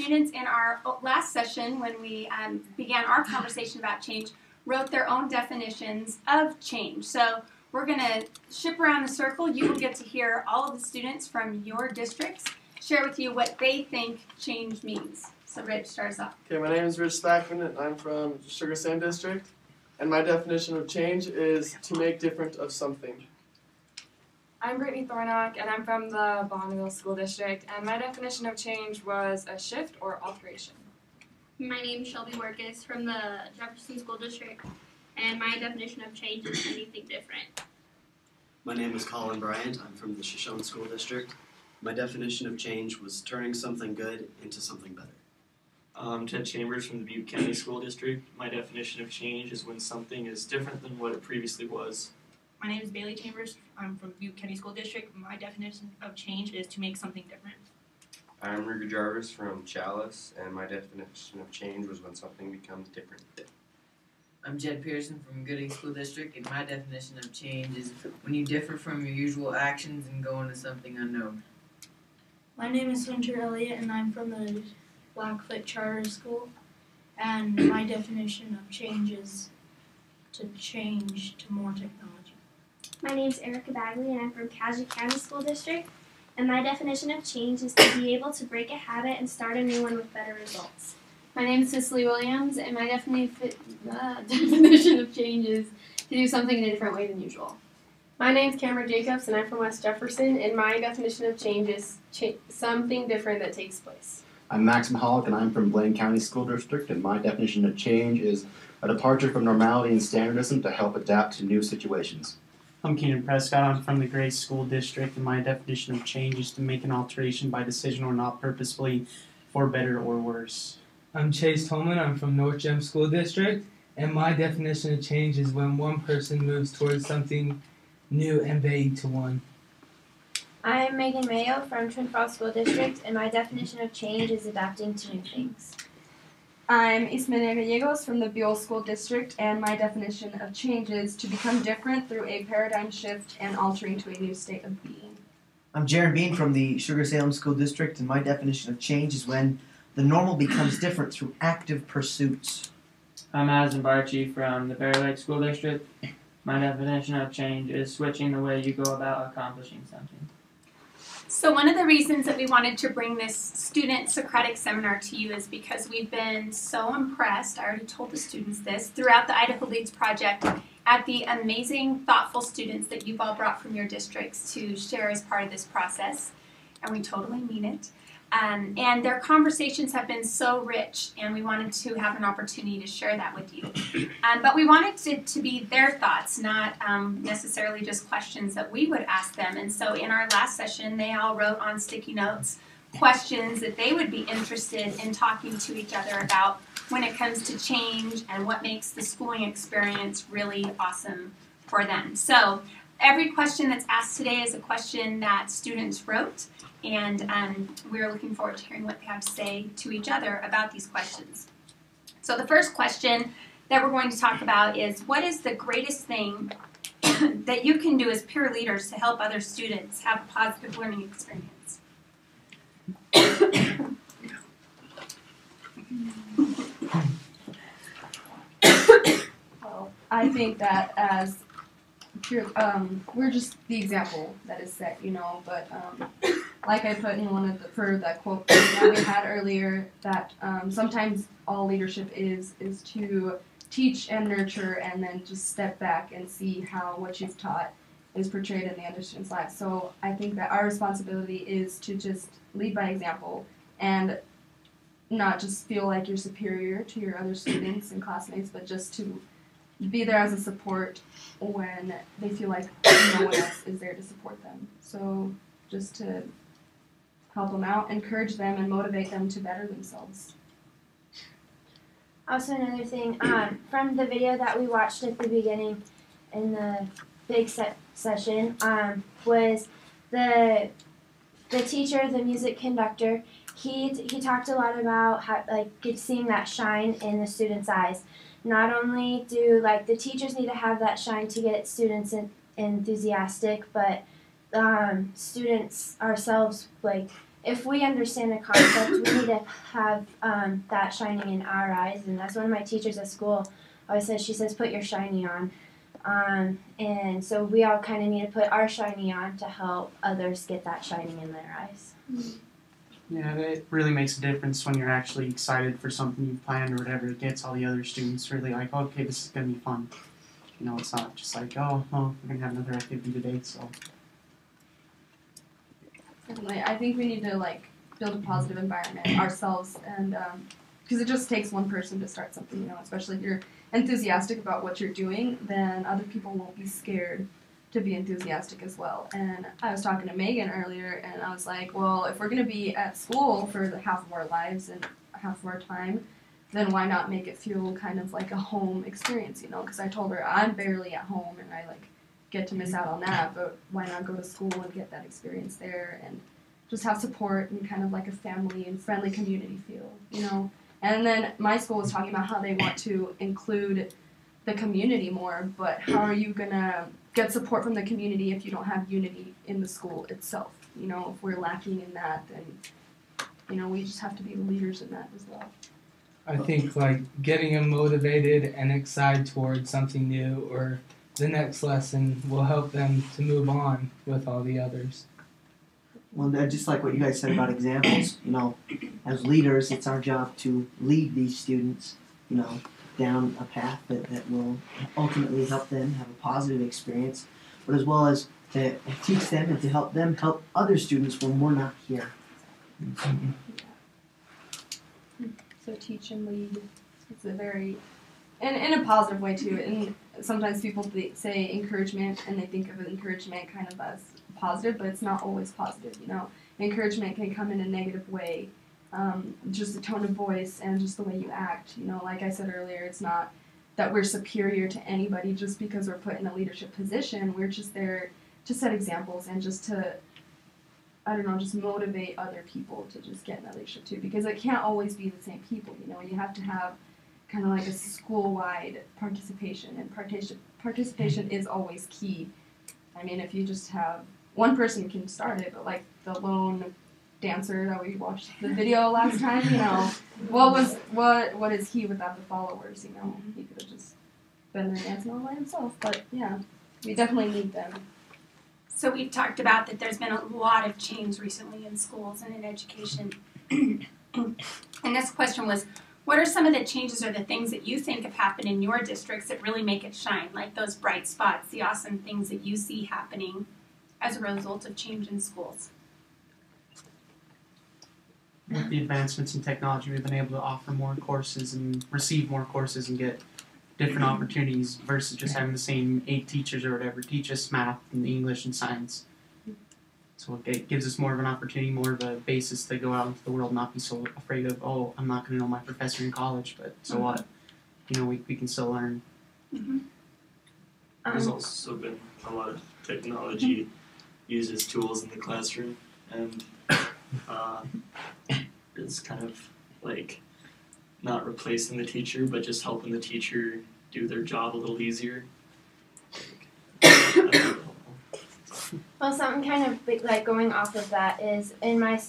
students in our last session, when we began our conversation about change, wrote their own definitions of change. So we're going to ship around the circle. You will get to hear all of the students from your districts share with you what they think change means. So Rich, start us off. Okay, my name is Rich Stackman, and I'm from Sugar Sand District. And my definition of change is to make different of something. I'm Brittany Thornock, and I'm from the Bonneville School District, and my definition of change was a shift or alteration. My name is Shelby Workis from the Jefferson School District, and my definition of change is anything different. My name is Colin Bryant. I'm from the Shoshone School District. My definition of change was turning something good into something better. Ted Chambers from the Butte County School District. My definition of change is when something is different than what it previously was. My name is Bailey Chambers. I'm from Butte County School District. My definition of change is to make something different. I'm Ruger Jarvis from Chalice, and my definition of change was when something becomes different. I'm Jed Pearson from Gooding School District, and my definition of change is when you differ from your usual actions and go into something unknown. My name is Hunter Elliott, and I'm from the Blackfoot Charter School, and my definition of change is to change to more technology. My name is Erica Bagley, and I'm from Cassia County School District, and my definition of change is to be able to break a habit and start a new one with better results. My name is Cicely Williams, and my definition of change is to do something in a different way than usual. My name is Cameron Jacobs, and I'm from West Jefferson, and my definition of change is something different that takes place. I'm Max Mahalik, and I'm from Blaine County School District, and my definition of change is a departure from normality and standardism to help adapt to new situations. I'm Keenan Prescott. I'm from the Grace School District, and my definition of change is to make an alteration by decision or not purposefully for better or worse. I'm Chase Tolman. I'm from North Gem School District, and my definition of change is when one person moves towards something new and vague to one. I'm Megan Mayo from Twin Falls School District, and my definition of change is adapting to new things. I'm Ismenia Gallegos from the Buell School District, and my definition of change is to become different through a paradigm shift and altering to a new state of being. I'm Jaron Bean from the Sugar Salem School District, and my definition of change is when the normal becomes different through active pursuits. I'm Azan Barchi from the Bear Lake School District. My definition of change is switching the way you go about accomplishing something. So one of the reasons that we wanted to bring this student Socratic seminar to you is because we've been so impressed, I already told the students this, throughout the Idaho Leads Project at the amazing, thoughtful students that you've all brought from your districts to share as part of this process, and we totally mean it. And their conversations have been so rich, and we wanted to have an opportunity to share that with you. But we wanted it to be their thoughts, not necessarily just questions that we would ask them. And so in our last session, they all wrote on sticky notes questions that they would be interested in talking to each other about when it comes to change and what makes the schooling experience really awesome for them. So every question that's asked today is a question that students wrote. And we're looking forward to hearing what they have to say to each other about these questions. So the first question that we're going to talk about is, what is the greatest thing that you can do as peer leaders to help other students have a positive learning experience? Well, I think that as we're just the example that is set, but like I put in one of that quote that we had earlier, that sometimes all leadership is to teach and nurture and then just step back and see how what you've taught is portrayed in the other students' lives. So I think that our responsibility is to just lead by example and not just feel like you're superior to your other students and classmates, but just to be there as a support when they feel like no one else is there to support them. So just to help them out, encourage them, and motivate them to better themselves. Also, another thing, from the video that we watched at the beginning in the big session, was the teacher, the music conductor. He talked a lot about how, seeing that shine in the students' eyes. Not only do the teachers need to have that shine to get students enthusiastic, but students ourselves if we understand a concept, we need to have that shining in our eyes. And that's one of my teachers at school always says. She says, "Put your shiny on." And so we all kind of need to put our shiny on to help others get that shining in their eyes. Yeah, it really makes a difference when you're actually excited for something you've planned or whatever. It gets all the other students really like, oh, okay, this is going to be fun. You know, it's not just like, oh, we're going to have another activity today, so. Definitely. I think we need to like build a positive environment ourselves, and because it just takes one person to start something, you know, especially if you're enthusiastic about what you're doing, then other people won't be scared to be enthusiastic as well. And I was talking to Megan earlier, and I was like, well, if we're going to be at school for the half of our lives and half of our time, then why not make it feel kind of like a home experience, you know? Because I told her I'm barely at home and I like get to miss out on that, but why not go to school and get that experience there and just have support and kind of like a family and friendly community feel, you know? And then my school was talking about how they want to include the community more, but how are you gonna get support from the community if you don't have unity in the school itself? You know, if we're lacking in that, then, you know, we just have to be leaders in that as well. I think like getting them motivated and excited towards something new or the next lesson will help them to move on with all the others. Well, just like what you guys said about examples, you know, as leaders, it's our job to lead these students, you know, down a path that will ultimately help them have a positive experience, but as well as to teach them and to help them help other students when we're not here. So teach and lead. It's a very, and in a positive way too. And sometimes people say encouragement and they think of encouragement kind of as positive, but it's not always positive, you know. Encouragement can come in a negative way. Just the tone of voice and just the way you act, you know. Like I said earlier, it's not that we're superior to anybody just because we're put in a leadership position. We're just there to set examples and just to, I don't know, just motivate other people to just get in that leadership too, because it can't always be the same people, you know. You have to have kind of like a school-wide participation, and participation is always key. I mean, if you just have one person can start it, but like the lone dancer that we watched the video last time, you know, what is he without the followers, you know? He could have just been there dancing all by himself, but yeah, we definitely need them. So we've talked about that there's been a lot of change recently in schools and in education. And this question was, what are some of the changes or the things that you think have happened in your districts that really make it shine, like those bright spots, the awesome things that you see happening as a result of change in schools? With the advancements in technology, we've been able to offer more courses and receive more courses and get different opportunities versus just having the same 8 teachers or whatever teach us math and English and science. So it gives us more of an opportunity, more of a basis to go out into the world and not be so afraid of, oh, I'm not going to know my professor in college, but so what? You know, we can still learn. There's also been a lot of technology used as tools in the classroom, and it's kind of like not replacing the teacher, but just helping the teacher do their job a little easier. Well, something kind of big, like going off of that is in my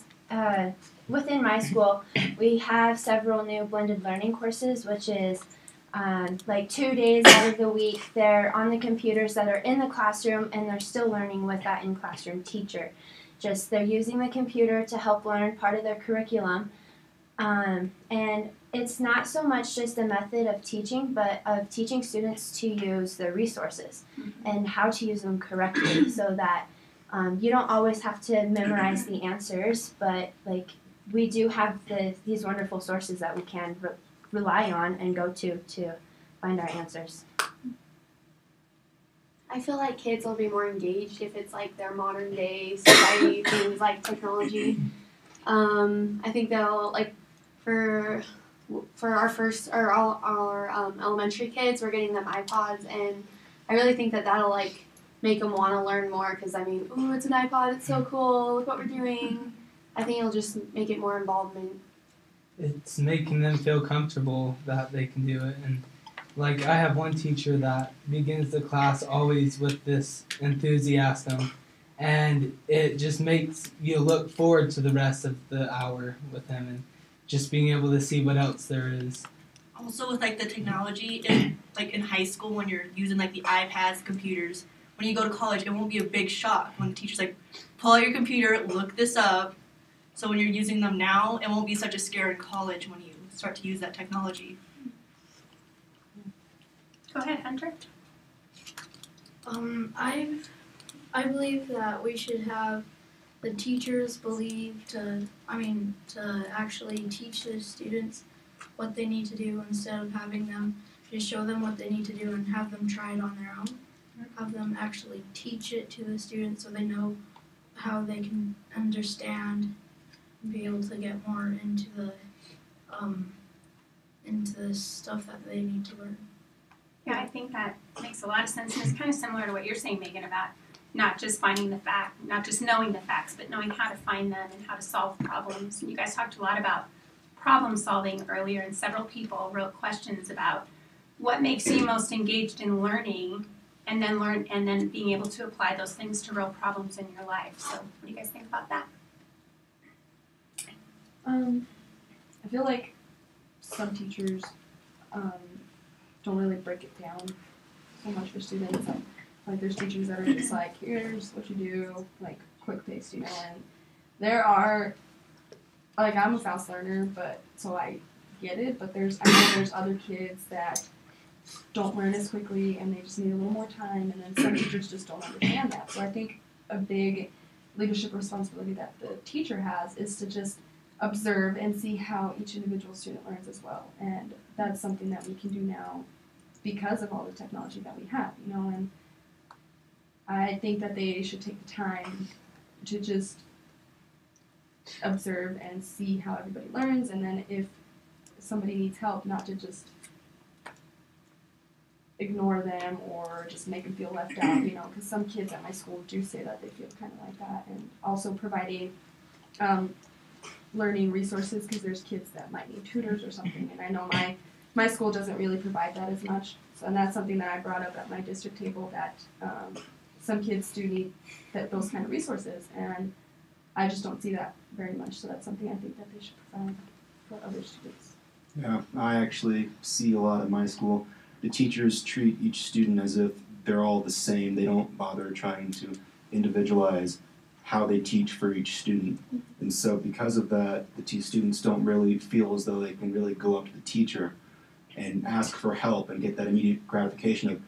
within my school, we have several new blended learning courses, which is like 2 days out of the week they're on the computers that are in the classroom, and they're still learning with that in-classroom teacher. Just they're using the computer to help learn part of their curriculum, and it's not so much just a method of teaching, but of teaching students to use the resources and how to use them correctly, so that you don't always have to memorize the answers, but like we do have these wonderful sources that we can rely on and go to find our answers. I feel like kids will be more engaged if it's like their modern day society things like technology. I think they'll like for our first or all our elementary kids, we're getting them iPods, and I really think that that'll like make them want to learn more, because I mean, oh, it's an iPod, it's so cool, look what we're doing. I think it'll just make it more involvement. It's making them feel comfortable that they can do it. And like I have one teacher that begins the class always with this enthusiasm, and it just makes you look forward to the rest of the hour with him and just being able to see what else there is. Also with like the technology, in, like in high school when you're using like the iPads, computers, when you go to college, it won't be a big shock when the teacher's like, pull out your computer, look this up. So when you're using them now, it won't be such a scare in college when you start to use that technology. Go ahead, Hunter. I believe that we should have the teachers to actually teach the students what they need to do instead of having them just show them what they need to do and have them try it on their own. Have them actually teach it to the students so they know how they can understand and be able to get more into the stuff that they need to learn. Yeah, I think that makes a lot of sense, and it's kind of similar to what you're saying, Megan, about not just finding the fact, not just knowing the facts, but knowing how to find them and how to solve problems. And you guys talked a lot about problem solving earlier, and several people wrote questions about what makes you most engaged in learning, and then being able to apply those things to real problems in your life. So, what do you guys think about that? I feel like some teachers don't really break it down so much for students. Like there's teachers that are just like, here's what you do, like quick paced, you know. And there are, like, I'm a fast learner, but so I get it. But I know there's other kids that don't learn as quickly and they just need a little more time. And then some teachers just don't understand that. So I think a big leadership responsibility that the teacher has is to just observe and see how each individual student learns as well. And that's something that we can do now because of all the technology that we have, you know. And I think that they should take the time to just observe and see how everybody learns, and then if somebody needs help, not to just ignore them or just make them feel left out, you know, because some kids at my school do say that they feel kind of like that. And also providing learning resources, because there's kids that might need tutors or something, and I know my school doesn't really provide that as much. So, and that's something that I brought up at my district table, that some kids do need those kind of resources, and I just don't see that very much. So that's something I think that they should provide for other students. Yeah, I actually see a lot at my school. The teachers treat each student as if they're all the same. They don't bother trying to individualize how they teach for each student. And so because of that, the students don't really feel as though they can really go up to the teacher and ask for help and get that immediate gratification of,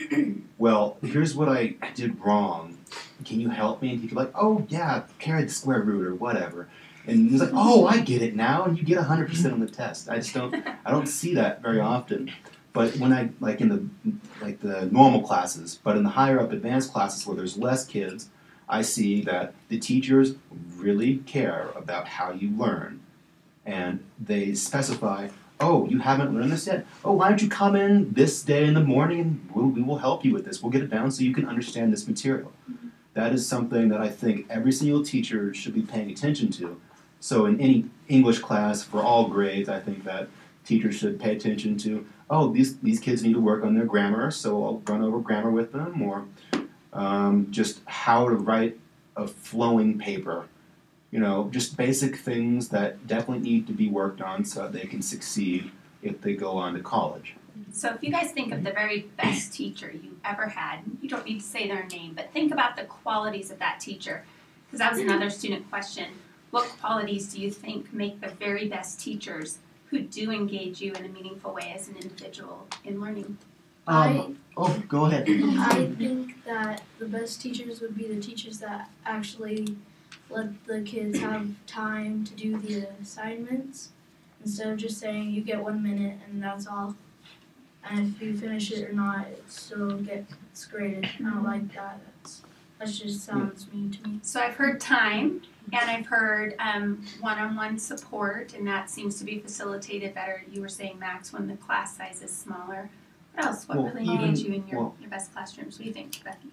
well, here's what I did wrong. Can you help me? And teacher's like, oh yeah, carry the square root or whatever. And he's like, oh, I get it now, and you get 100% on the test. I don't see that very often. But when I, like in the normal classes, but in the higher up advanced classes where there's less kids, I see that the teachers really care about how you learn. And they specify, oh, you haven't learned this yet? Oh, why don't you come in this day in the morning and we will help you with this. We'll get it down so you can understand this material. That is something that I think every single teacher should be paying attention to. So in any English class for all grades, I think that teachers should pay attention to, oh, these kids need to work on their grammar, so I'll run over grammar with them, or just how to write a flowing paper. You know, just basic things that definitely need to be worked on so that they can succeed if they go on to college. So if you guys think of the very best teacher you ever had, you don't need to say their name, but think about the qualities of that teacher. Because that was another student question. What qualities do you think make the very best teachers who do engage you in a meaningful way as an individual in learning? Go ahead. I think that the best teachers would be the teachers that actually let the kids have time to do the assignments instead of just saying you get 1 minute and that's all. And if you finish it or not, it still gets graded. I don't like that. That just sounds mean to me. So I've heard time, and I've heard one-on-one support, and that seems to be facilitated better. You were saying, Max, when the class size is smaller. What else? What really engaged you in your best classrooms? What do you think, Becky?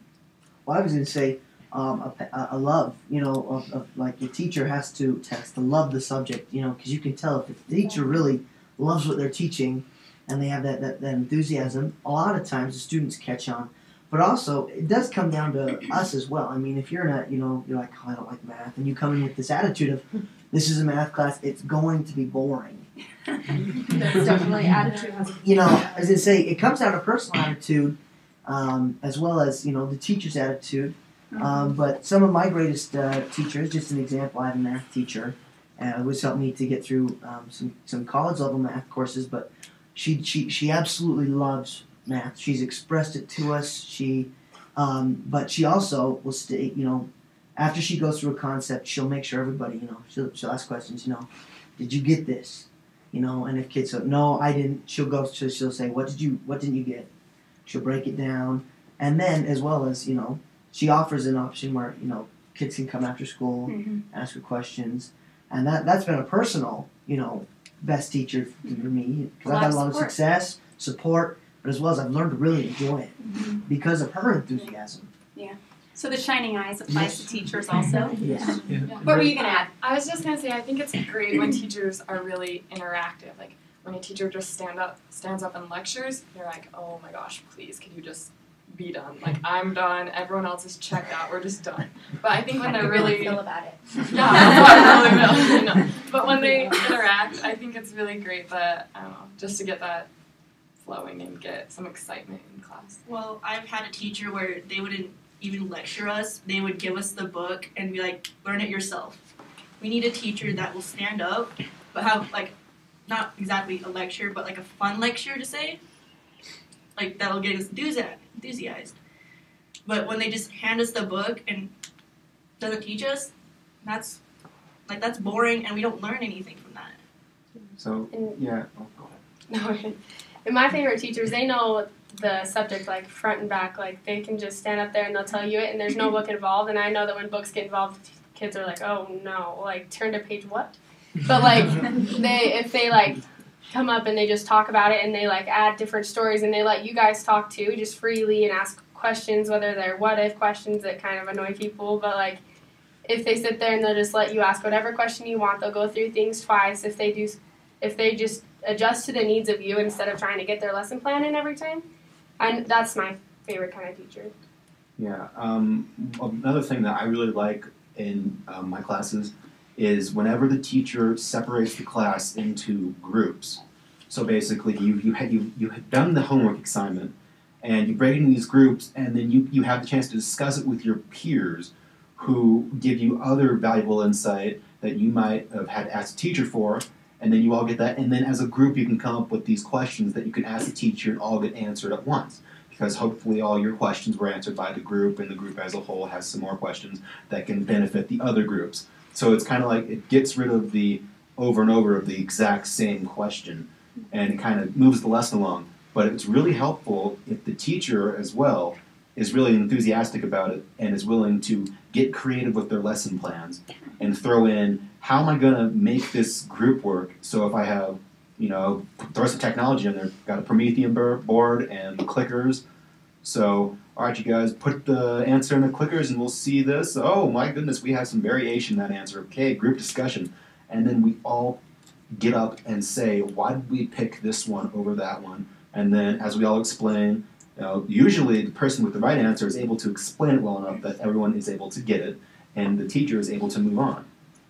Well, I was going to say a love, you know, of like your teacher has to love the subject, you know, because you can tell if the teacher really loves what they're teaching and they have that enthusiasm, a lot of times the students catch on. But also, it does come down to us as well. I mean, if you're not, you're like, oh, I don't like math, and you come in with this attitude of, this is a math class, it's going to be boring. That's definitely attitude. As I say, it comes down to personal attitude, as well as, the teacher's attitude. But some of my greatest teachers, just an example, I had a math teacher, who's helped me to get through some college level math courses, but she absolutely loves math. She's expressed it to us. But she also will stay, after she goes through a concept, she'll make sure everybody, she'll ask questions, did you get this? And if kids say, no, I didn't, she'll say, what didn't you get? She'll break it down. And then, as well as, she offers an option where, kids can come after school, ask her questions. And that's been a personal, best teacher for me, because I've had a lot of success, support, but as well as I've learned to really enjoy it because of her enthusiasm. Yeah. So the shining eyes applies to teachers also. Yes. Yeah. What were you gonna add? I was just gonna say I think it's great when teachers are really interactive. Like when a teacher just stands up and lectures, you're like, oh my gosh, please, can you just be done? Like I'm done. Everyone else is checked out. We're just done. But I think when they're really feel about it. Yeah, I really feel. But when they interact, I think it's really great that I don't know, just to get that flowing and get some excitement in class. Well, I've had a teacher where they wouldn't even lecture us. They would give us the book and be like, learn it yourself. We need a teacher that will stand up, but have like, not exactly a lecture, but like a fun lecture to say. Like that'll get us enthusiased. But when they just hand us the book and doesn't teach us, that's boring and we don't learn anything from that. So, yeah. Oh, go ahead. No, and my favorite teachers, they know the subject like front and back. Like they can just stand up there and they'll tell you it, and there's no book involved. And I know that when books get involved, kids are like, oh no, like turn to page what? But like if they like come up and they just talk about it and they like add different stories and they let you guys talk too, just freely and ask questions, whether they're what if questions that kind of annoy people, but like if they sit there and they'll just let you ask whatever question you want, they'll go through things twice. If they just adjust to the needs of you instead of trying to get their lesson plan in every time. And that's my favorite kind of teacher. Yeah. Another thing that I really like in my classes is whenever the teacher separates the class into groups. So basically, you had done the homework assignment, and you break it into these groups, and then you have the chance to discuss it with your peers, who give you other valuable insight that you might have had to ask the teacher for. And then you all get that, and then as a group you can come up with these questions that you can ask the teacher and all get answered at once. Because hopefully all your questions were answered by the group, and the group as a whole has some more questions that can benefit the other groups. So it's kind of like it gets rid of the over and over of the exact same question, and it kind of moves the lesson along. But it's really helpful if the teacher as well is really enthusiastic about it and is willing to get creative with their lesson plans and throw in, how am I going to make this group work? So if I have, throw some technology in there, got a Promethean board and clickers. So, all right, you guys, put the answer in the clickers and we'll see this. Oh my goodness, we have some variation in that answer. Okay, group discussion. And then we all get up and say, why did we pick this one over that one? And then as we all explain, usually the person with the right answer is able to explain it well enough that everyone is able to get it, and the teacher is able to move on.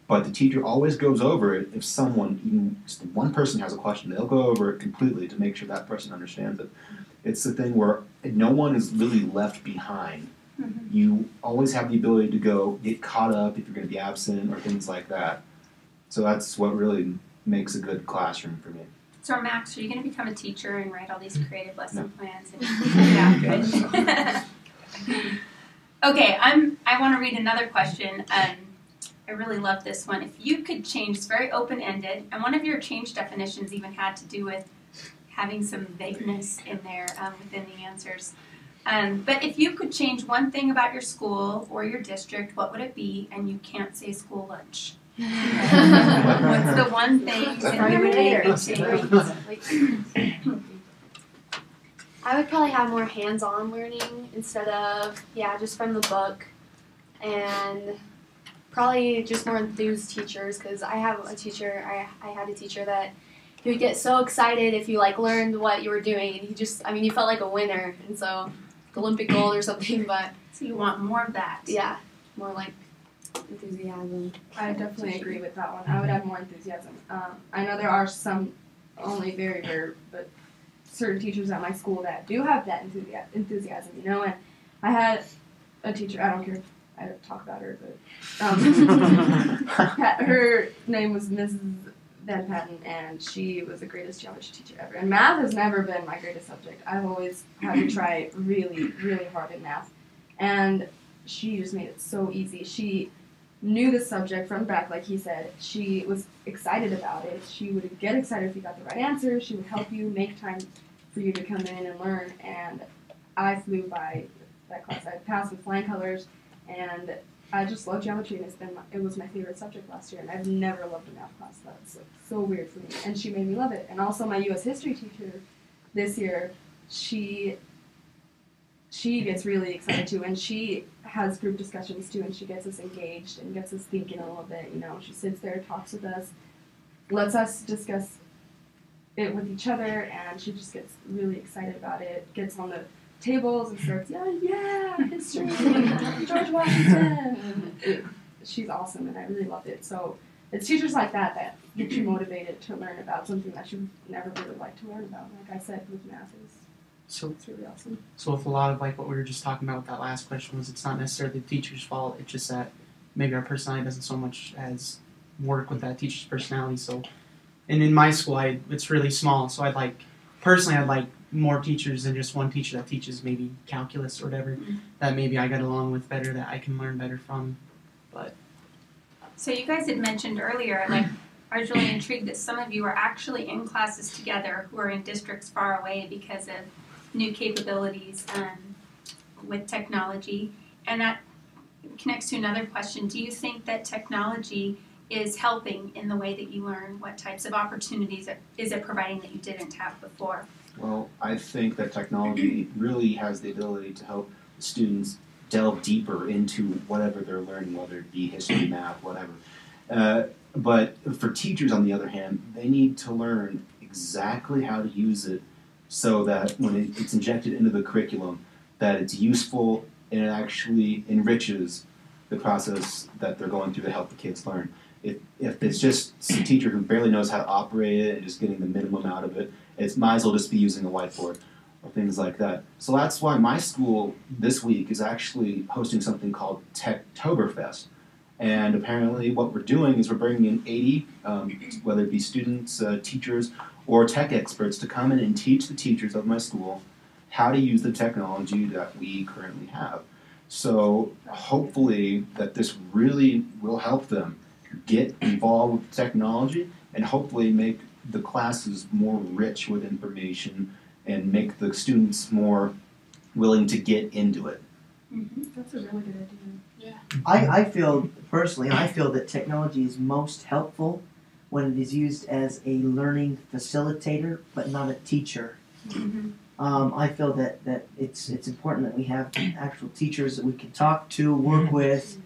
But the teacher always goes over it if someone, even just one person has a question, they'll go over it completely to make sure that person understands it. It's the thing where no one is really left behind. Mm-hmm. You always have the ability to get caught up if you're going to be absent or things like that. So that's what really makes a good classroom for me. So Max, are you going to become a teacher and write all these creative lesson plans? And yeah, good. Okay, I want to read another question. I really love this one. If you could change, it's very open-ended, and one of your change definitions even had to do with having some vagueness in there within the answers. But if you could change one thing about your school or your district, what would it be? And you can't say school lunch. What's the one thing that you would change? I would probably have more hands-on learning instead of, just from the book, and probably just more enthused teachers, because I have a teacher, I had a teacher that he would get so excited if you learned what you were doing, and you felt like a winner, and so Olympic gold or something, but so you want more of that. Yeah, more like enthusiasm. I definitely agree with that one. I would have more enthusiasm. I know there are some, only very rare, but certain teachers at my school that do have that enthusiasm, you know. And I had a teacher, I don't care if I talk about her, but her name was Mrs. Van Patten, and she was the greatest geometry teacher ever. And math has never been my greatest subject. I've always had to try really, really hard in math. And she just made it so easy. She knew the subject from back, like he said. She was excited about it. She would get excited if you got the right answer. She would help you make time for you to come in and learn. And I flew by that class. I passed with flying colors, and I just love geometry, and it was my favorite subject last year. And I've never loved a math class. That's like so weird for me. And she made me love it. And also my U.S. history teacher this year, she gets really excited too, and she has group discussions too, and she gets us engaged and gets us thinking a little bit, you know. She sits there, talks with us, lets us discuss it with each other, and she just gets really excited about it, gets on the tables and starts, yeah, history, George Washington. And she's awesome, and I really love it. So it's teachers like that that get you motivated to learn about something that you never really liked to learn about. Like I said, with math, it's really awesome. So with a lot of like what we were just talking about with that last question was it's not necessarily the teacher's fault, it's just that maybe our personality doesn't so much as work with that teacher's personality. So, and in my school, it's really small, so I'd like more teachers than just one teacher that teaches maybe calculus or whatever, that maybe I get along with better, that I can learn better from. But so you guys had mentioned earlier, like, I was really intrigued that some of you are actually in classes together who are in districts far away because of new capabilities with technology. And that connects to another question. Do you think that technology is helping in the way that you learn? What types of opportunities is it providing that you didn't have before? Well, I think that technology really has the ability to help students delve deeper into whatever they're learning, whether it be history, math, whatever. But for teachers, on the other hand, they need to learn exactly how to use it so that when it's injected into the curriculum, that it's useful and it actually enriches the process that they're going through to help the kids learn. If it's just some teacher who barely knows how to operate it and just getting the minimum out of it, it might as well just be using a whiteboard or things like that. So that's why my school this week is actually hosting something called Techtoberfest. And apparently what we're doing is we're bringing in 80, whether it be students, teachers, or tech experts to come in and teach the teachers of my school how to use the technology that we currently have. So hopefully that this really will help them get involved with technology and hopefully make the classes more rich with information and make the students more willing to get into it. That's a really good idea. Yeah. I feel, personally, I feel that technology is most helpful when it is used as a learning facilitator, but not a teacher. I feel that it's important that we have actual teachers that we can talk to, work with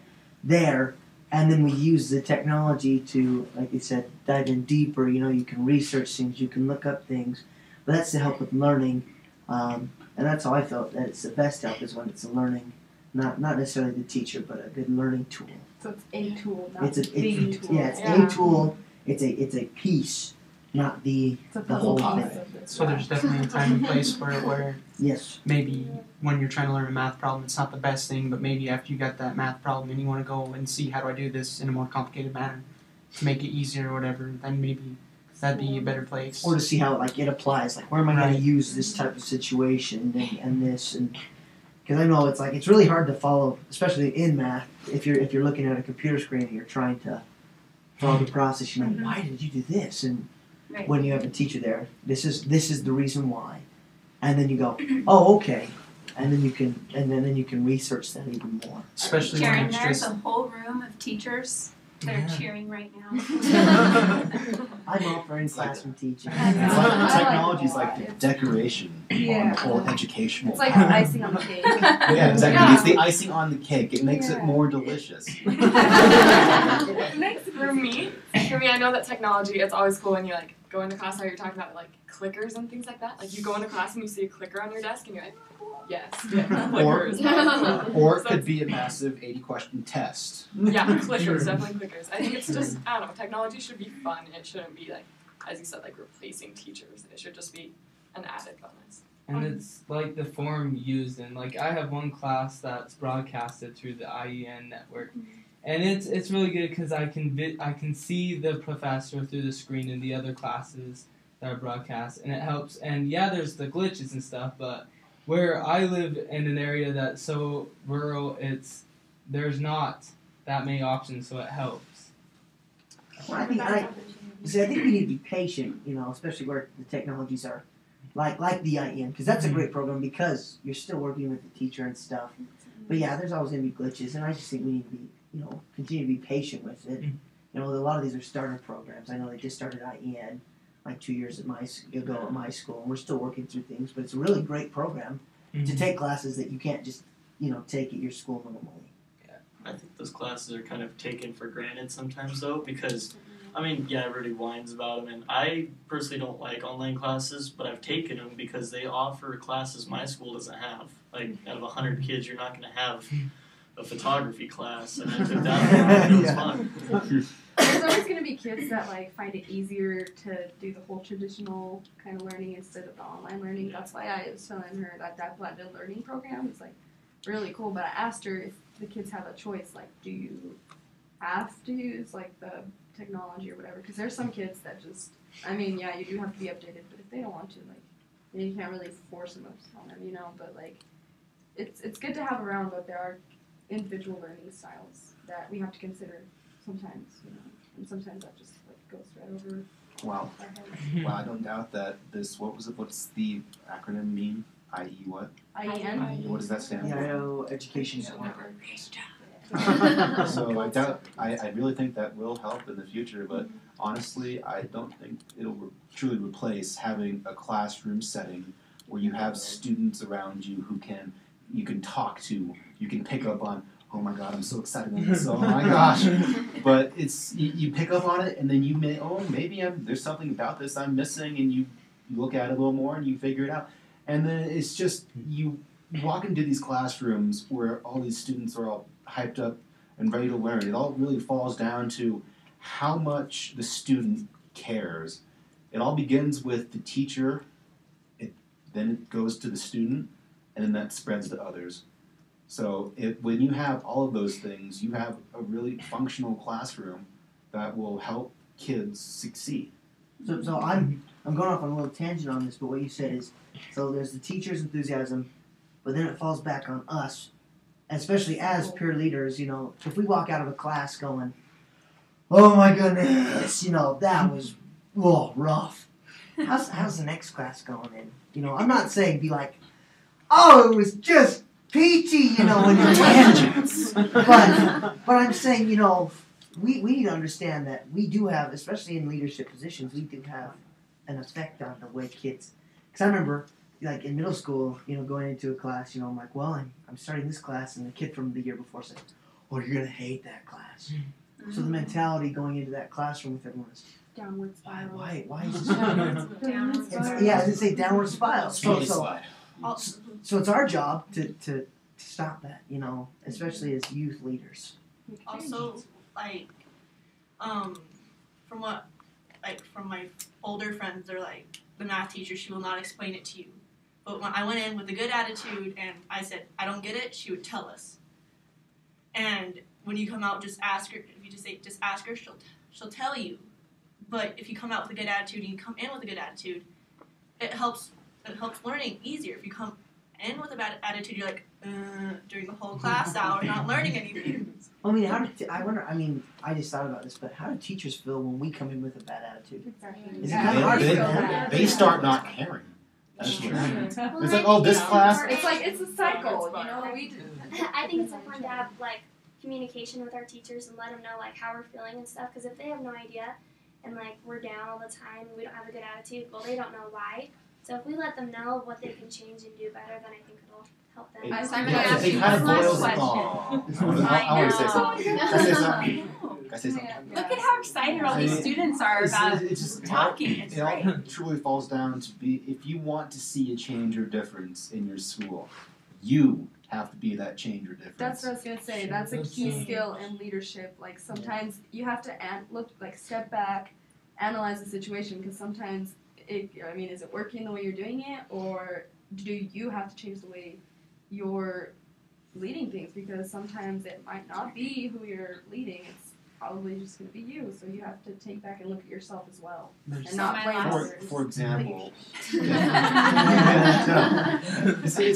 there, and then we use the technology to, like you said, dive in deeper. You know, you can research things, you can look up things, but that's to help with learning. And that's how I felt that it's the best help is when it's a learning, not necessarily the teacher, but a good learning tool. So it's a tool, not It's a tool. Yeah, it's a tool. It's a piece, not the whole thing. so there's definitely a time and place where yes, maybe when you're trying to learn a math problem, it's not the best thing, but maybe after you got that math problem and you want to go and see how do I do this in a more complicated manner to make it easier or whatever, then maybe that'd be a better place. or to see how it applies. Like, where am I going to use this type of situation and this and. Because I know it's really hard to follow, especially in math. If you're looking at a computer screen and you're trying to follow the process, you know, why did you do this? And when you have a teacher there, this is the reason why, and then you go, oh, okay, and then you can research that even more. Especially Sharon, when it's there's just a whole room of teachers that are cheering right now. I'm all for in-classroom teaching. It's like technology is like the decoration on the whole educational. It's like the icing on the cake. Yeah, exactly. It's the icing on the cake. It makes it more delicious. For me, I know that technology, it's always cool when you like go into class, how you're talking about like clickers and things like that. Like you go into class and you see a clicker on your desk and you're like, yes, clickers. Or it could be a massive 80-question test. Yeah, clickers, definitely clickers. I think it's just, I don't know, technology should be fun. It shouldn't be like, as you said, like replacing teachers. It should just be an added bonus. And it's like the form used in, like I have one class that's broadcasted through the IEN network, and it's really good because I can see the professor through the screen in the other classes that are broadcast, and it helps. And yeah, there's the glitches and stuff, but where I live in an area that's so rural, there's not that many options, so it helps. Well, I think we need to be patient, you know, especially where the technologies are. Like the IEN, because that's a great program because you're still working with the teacher and stuff. But yeah, there's always going to be glitches, and I just think we need to be, you know, continue to be patient with it. You know, a lot of these are starter programs. I know they just started IEN like 2 years ago at my school, and we're still working through things. But it's a really great program to take classes that you can't just, you know, take at your school normally. Yeah, I think those classes are kind of taken for granted sometimes though, because I mean, yeah, everybody whines about them, and I personally don't like online classes, but I've taken them because they offer classes my school doesn't have. Like, out of 100 kids, you're not going to have a photography class, and I took that one, and it was fun. There's always going to be kids that like find it easier to do the whole traditional kind of learning instead of the online learning. That's why I was telling her that blended learning program is like really cool. But I asked her if the kids have a choice, like, do you have to use like the technology or whatever? Because there's some kids that just, I mean, yeah, you do have to be updated, but if they don't want to, like, you can't really force them on them, you know. But like, it's good to have around, but there are individual learning styles that we have to consider sometimes, you know, and sometimes that just like goes right over Wow. our heads. Wow, I don't doubt that this, what's the acronym mean? IE what? IEN. What does that stand for? Idaho Education Network. So I really think that will help in the future, but honestly, I don't think it'll truly replace having a classroom setting where you have students around you who you can talk to, you can pick up on, oh my god, I'm so excited on this, oh my gosh. But it's, you pick up on it, and then maybe there's something about this I'm missing, and you look at it a little more, and you figure it out. And then it's just, you walk into these classrooms where all these students are all hyped up and ready to learn. It all really falls down to how much the student cares. It all begins with the teacher, then it goes to the student, and then that spreads to others. So when you have all of those things, you have a really functional classroom that will help kids succeed. So I'm going off on a little tangent on this, but what you said is, so there's the teacher's enthusiasm, but then it falls back on us, especially as peer leaders. You know, if we walk out of a class going, oh my goodness, you know, that was rough. How's the next class going? And you know, I'm not saying be like, oh, it was just peachy, you know, when you're tangents. But I'm saying, you know, we need to understand that we do have, especially in leadership positions, we do have an effect on the way kids. Because I remember, like in middle school, you know, going into a class, you know, I'm like, well, I'm starting this class, and the kid from the year before said, oh, you're gonna hate that class. So the mentality going into that classroom with everyone is, downward spiral. Why is this? Downward spiral. Yeah, I was gonna say downward spiral. So it's our my to stop that, you know, especially as youth leaders. Also, from my older friends, they're like, the math teacher, she will not explain it to you. But when I went in with a good attitude and I said, I don't get it, she would tell us. And when you come out, just ask her. If you just ask her, she'll tell you. But if you come out with a good attitude and you come in with a good attitude, it helps learning easier. If you come in with a bad attitude, you're like, during the whole class hour, not learning anything. I mean, I just thought about this, but how do teachers feel when we come in with a bad attitude? Exactly. Is it kind of hard for them? They start not caring. That's what happens. It's like, oh, this class. It's like, it's a cycle, you know. I think it's important to have like communication with our teachers and let them know like how we're feeling and stuff. Because if they have no idea and like we're down all the time, we don't have a good attitude, well, they don't know why. So if we let them know what they can change and do better, then I think it'll help them. It kind of boils. I want to say something. Can I say something? Look at how excited all these students are about talking. It's it all great. truly falls down to be, if you want to see a change or difference in your school, you have to be that change or difference. That's what I was gonna say. That's a key skill in leadership. Like sometimes you have to step back, analyze the situation, because sometimes is it working the way you're doing it, or do you have to change the way you're leading things? Because sometimes it might not be who you're leading. It's probably just going to be you. So you have to take back and look at yourself as well, and not blame others. For example,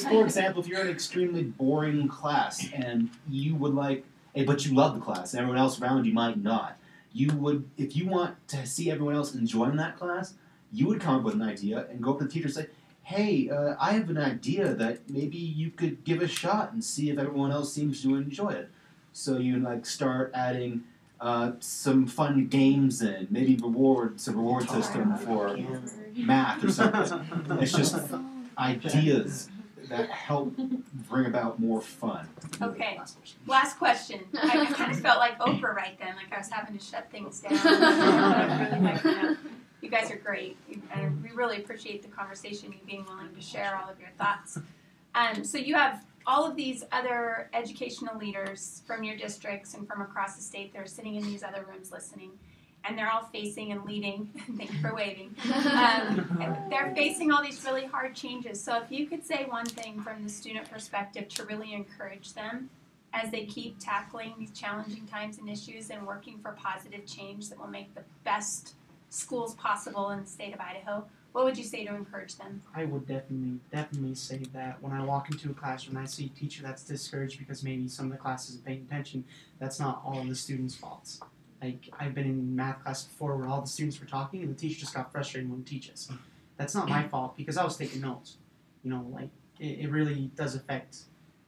for example, if you're in an extremely boring class and you would but you love the class, and everyone else around you might not. You would, if you want to see everyone else enjoying that class, you would come up with an idea and go up to the teacher and say, hey, I have an idea that maybe you could give a shot and see if everyone else seems to enjoy it. So you start adding some fun games in, maybe a reward system for math or something. It's just ideas that help bring about more fun. Okay, last question. I kind of felt like Oprah right then, like I was having to shut things down. You guys are great, and we really appreciate the conversation, you being willing to share all of your thoughts. So you have all of these other educational leaders from your districts and from across the state that are sitting in these other rooms listening, and they're all facing and leading. Thank you for waving. They're facing all these really hard changes. So if you could say one thing from the student perspective to really encourage them as they keep tackling these challenging times and issues and working for positive change that will make the best schools possible in the state of Idaho, what would you say to encourage them? I would definitely say that when I walk into a classroom and I see a teacher that's discouraged because maybe some of the class isn't paying attention, that's not all of the students' faults. Like, I've been in math class before where all the students were talking and the teacher just got frustrated when he teaches. That's not my fault because I was taking notes. It really does affect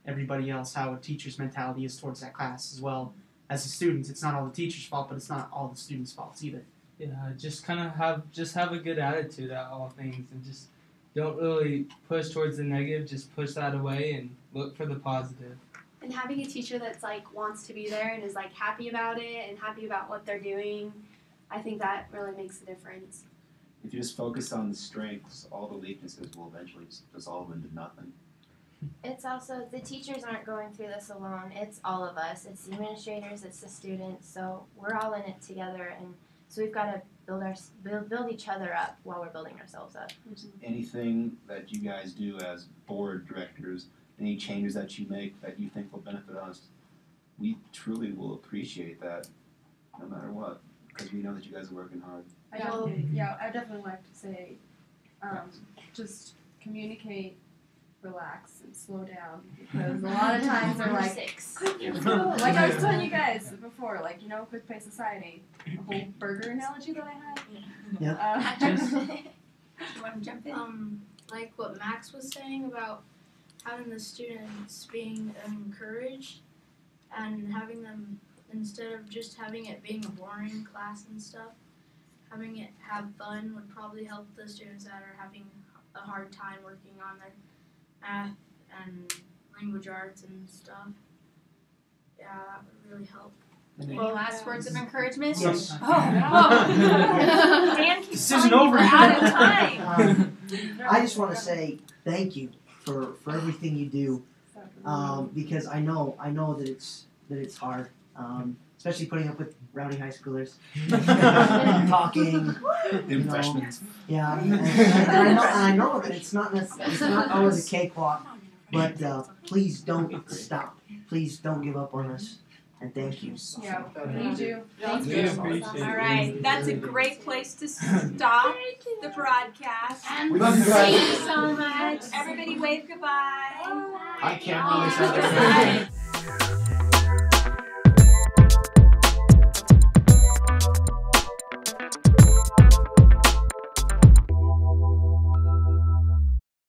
everybody else how a teacher's mentality is towards that class as well. As the students, it's not all the teacher's fault, but it's not all the students' faults either. Yeah, just kind of have a good attitude at all things, and just don't really push towards the negative. Just push that away and look for the positive. And having a teacher that's wants to be there and is happy about it and happy about what they're doing, I think that really makes a difference. If you just focus on the strengths, all the weaknesses will eventually dissolve into nothing. It's also, the teachers aren't going through this alone. It's all of us. It's the administrators, it's the students. So we're all in it together, and so we've got to build each other up while we're building ourselves up. Anything that you guys do as board directors, any changes that you make that you think will benefit us, we truly will appreciate that no matter what, because we know that you guys are working hard. I definitely like to say, just communicate, relax, and slow down, because a lot of times they're like I was telling you guys before, quick pay society, the whole burger analogy that I had. You want to jump in? Like what Max was saying about having the students being encouraged and having them, instead of just having it being a boring class and stuff, having it have fun would probably help the students that are having a hard time working on their math and language arts and stuff. Yeah, that would really help. Any last words of encouragement? Yes. Dan keeps telling me we're out of time. I just want to say thank you for everything you do, because I know that it's hard, especially putting up with rowdy high schoolers, talking, freshmen. Yeah, and I know that it's not always a cakewalk, but please don't stop. Please don't give up on us. And thank you. Yeah, we do. Thank you. All right, that's a great place to stop the broadcast. We love you guys. Thank you so much. Everybody wave goodbye. I can't really say that.